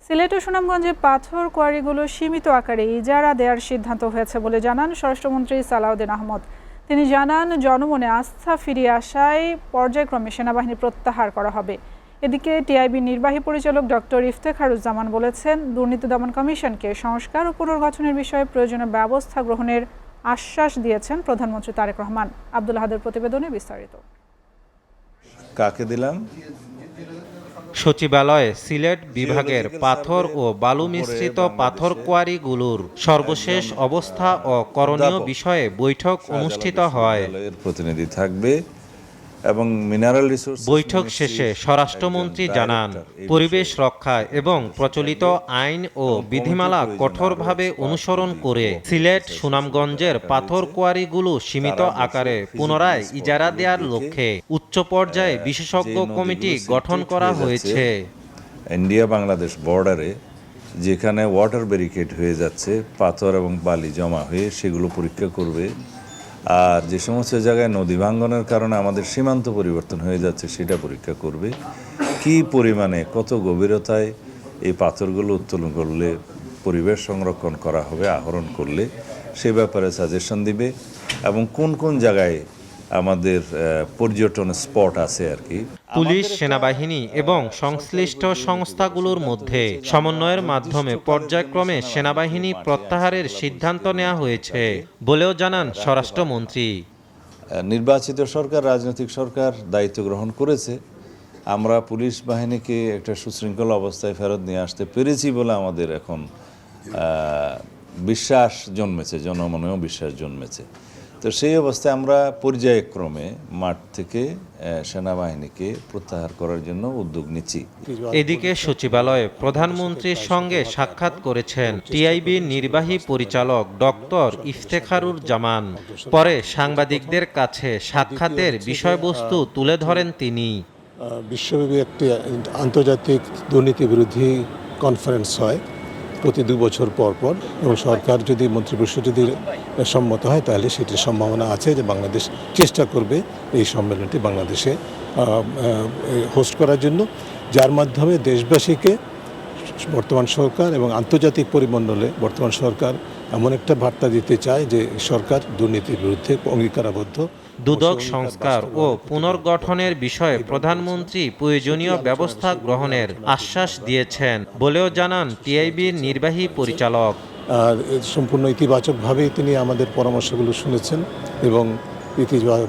সিলেট ও সুনামগঞ্জে পাথর কোয়ারিগুলো সীমিত আকারে ইজারা দেওয়ার সিদ্ধান্ত হয়েছে বলে জানান স্বরাষ্ট্রমন্ত্রী সালাউদ্দিন আহমদ। তিনি জানান, জনমনে আস্থা ফিরিয়ে আসায় পর্যায়ক্রমে সেনাবাহিনী প্রত্যাহার করা হবে। এদিকে টিআইবির নির্বাহী পরিচালক ডক্টর ইফতেখারুজ্জামান বলেছেন, দুর্নীতি দমন কমিশনকে সংস্কার ও পুনর্গঠনের বিষয়ে প্রয়োজনীয় ব্যবস্থা গ্রহণের আশ্বাস দিয়েছেন প্রধানমন্ত্রী তারেক রহমান। আব্দুল আহাদের প্রতিবেদনে বিস্তারিত। কাকে দিলাম? সচিবালয়ে সিলেট বিভাগের পাথর ও বালু মিশ্রিত পাথর কোয়ারিগুলোর সর্বশেষ অবস্থা ও করণীয় বিষয়ে বৈঠক অনুষ্ঠিত হয়। প্রতিনিধি থাকবে এবং মিনারেল রিসোর্স। বৈঠক শেষে স্বরাষ্ট্রমন্ত্রী জানান, পরিবেশ রক্ষা এবং প্রচলিত আইন ও বিধিমালা কঠোরভাবে অনুসরণ করে সিলেট সুনামগঞ্জের পাথর কোয়ারিগুলো সীমিত আকারে পুনরায় ইজারা দেওয়ার লক্ষ্যে উচ্চ পর্যায়ে বিশেষজ্ঞ কমিটি গঠন করা হয়েছে। ইন্ডিয়া বাংলাদেশ বর্ডারে যেখানে ওয়াটার ব্যারিকেড হয়ে যাচ্ছে, পাথর এবং বালি জমা হয়ে সেগুলো পরীক্ষা করবে। আর যে সমস্ত জায়গায় নদী ভাঙ্গনের কারণে আমাদের সীমান্ত পরিবর্তন হয়ে যাচ্ছে সেটা পরীক্ষা করবে। কি পরিমাণে, কত গভীরতায় এই পাথরগুলো উত্তোলন করলে পরিবেশ সংরক্ষণ করা হবে, আহরণ করলে সে ব্যাপারে সাজেশন দিবে। এবং কোন কোন জায়গায় আমাদের পর্যটন স্পট আছে আর কি। পুলিশ, সেনাবাহিনী এবং সংশ্লিষ্ট সংস্থাগুলোর মধ্যে সমন্বয়ের মাধ্যমে পর্যায়ক্রমে সেনাবাহিনী প্রত্যাহারের সিদ্ধান্ত নেওয়া হয়েছে বলেও জানান স্বরাষ্ট্রমন্ত্রী। নির্বাচিত সরকার, রাজনৈতিক সরকার দায়িত্ব গ্রহণ করেছে। আমরা পুলিশ বাহিনীকে একটা সুশৃঙ্খল অবস্থায় ফেরত নিয়ে আসতে পেরেছি বলে আমাদের এখন বিশ্বাস জন্মেছে, জনমনেও বিশ্বাস জন্মেছে। তো সেই অবস্থায় আমরা পর্যায়ক্রমে মাঠ থেকে সেনাবাহিনীকে প্রত্যাহার করার জন্য উদ্যোগ নিচ্ছি। এদিকে সচিবালয়ে প্রধানমন্ত্রীর সঙ্গে সাক্ষাৎ করেছেন টিআইবির নির্বাহী পরিচালক ডক্টর ইফতেখারুজ্জামান। পরে সাংবাদিকদের কাছে সাক্ষাতের বিষয়বস্তু তুলে ধরেন তিনি। বিশ্বব্যাপী একটি আন্তর্জাতিক দুর্নীতি বিরোধী কনফারেন্স হয় প্রতি 2 বছর পর পর, এবং সরকার যদি, মন্ত্রিপরিষদ যদি সম্মত হয় তাহলে সেটির সম্ভাবনা আছে যে বাংলাদেশ চেষ্টা করবে এই সম্মেলনটি বাংলাদেশে হোস্ট করার জন্য, যার মাধ্যমে দেশবাসীকে বর্তমান সরকার এবং আন্তর্জাতিক পরিমণ্ডলে বর্তমান সরকার এমন একটা বার্তা দিতে চায় যে সরকার দুর্নীতির বিরুদ্ধে অঙ্গীকারাবদ্ধ। দুদক সংস্কার ও পুনর্গঠনের বিষয়ে প্রধানমন্ত্রী প্রয়োজনীয় ব্যবস্থা গ্রহণের আশ্বাস দিয়েছেন বলেও জানান টিআইবির নির্বাহী পরিচালক। আর সম্পূর্ণ ইতিবাচকভাবেই তিনি আমাদের পরামর্শগুলো শুনেছেন এবং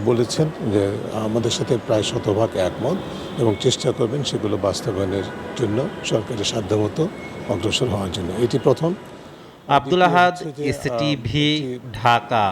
বলেছেন যে আমাদের সাথে প্রায় 100% একমত এবং চেষ্টা করবেন সেগুলো বাস্তবায়নের জন্য সরকারের সাধ্যমতো অগ্রসর হওয়ার জন্য। এটি প্রথম। আব্দুল আহাদ, এসটিভি, ঢাকা।